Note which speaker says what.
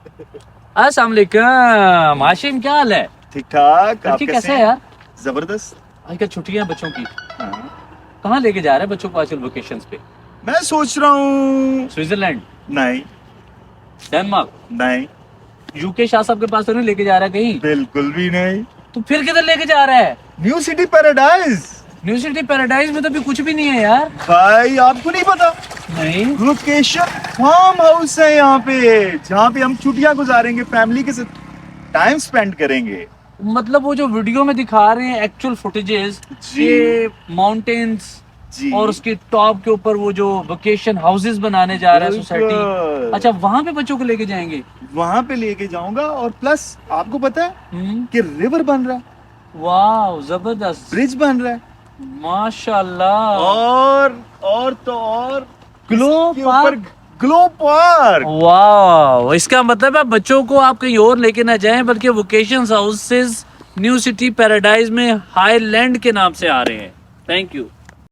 Speaker 1: अस्सलाम वालेकुम हाशिम, क्या हाल है?
Speaker 2: ठीक ठाक। आप
Speaker 1: लड़की
Speaker 2: कैसे
Speaker 1: कैसे है
Speaker 2: हैं?
Speaker 1: यार?
Speaker 2: जबरदस्त।
Speaker 1: आजकल छुट्टियां हैं बच्चों की,
Speaker 2: हाँ।
Speaker 1: कहाँ लेके जा रहे हैं बच्चों को आजकल वेकेशंस पे?
Speaker 2: मैं सोच रहा हूँ।
Speaker 1: स्विट्जरलैंड,
Speaker 2: नहीं।
Speaker 1: डेनमार्क,
Speaker 2: नहीं।
Speaker 1: यूके शाह साहब के पास तो नहीं लेके जा रहा है कहीं?
Speaker 2: बिल्कुल भी नहीं।
Speaker 1: तो फिर किधर लेके जा रहा है?
Speaker 2: New city paradise.
Speaker 1: New city paradise में तो अभी कुछ भी नहीं है यार।
Speaker 2: भाई आपको नहीं पता,
Speaker 1: नहीं।
Speaker 2: लोकेशन फार्म हाउस है यहाँ पे, जहाँ पे हम छुट्टियां गुजारेंगे, फैमिली के साथ टाइम स्पेंड करेंगे।
Speaker 1: मतलब वो जो वीडियो में दिखा रहे हैं एक्चुअल फुटेजेस,
Speaker 2: जी।
Speaker 1: ये माउंटेन्स
Speaker 2: जी।
Speaker 1: और उसके टॉप के ऊपर वो जो वेकेशन हाउसेस बनाने जा रहा है सोसाइटी।
Speaker 2: बिल्कुल।
Speaker 1: अच्छा, वहां पे बच्चों को लेके जाएंगे?
Speaker 2: वहां पे लेके जाऊंगा, और प्लस आपको पता है कि रिवर बन रहा है,
Speaker 1: वाह जबरदस्त,
Speaker 2: ब्रिज बन रहा है,
Speaker 1: माशाल्लाह।
Speaker 2: और तो और
Speaker 1: ग्लो
Speaker 2: इसके ऊपर
Speaker 1: पार्क।
Speaker 2: Glow park.
Speaker 1: वाह, इसका मतलब है बच्चों को आप कहीं और लेके ना जाएं, बल्कि vocations houses new city paradise में हाईलैंड के नाम से आ रहे हैं। Thank you.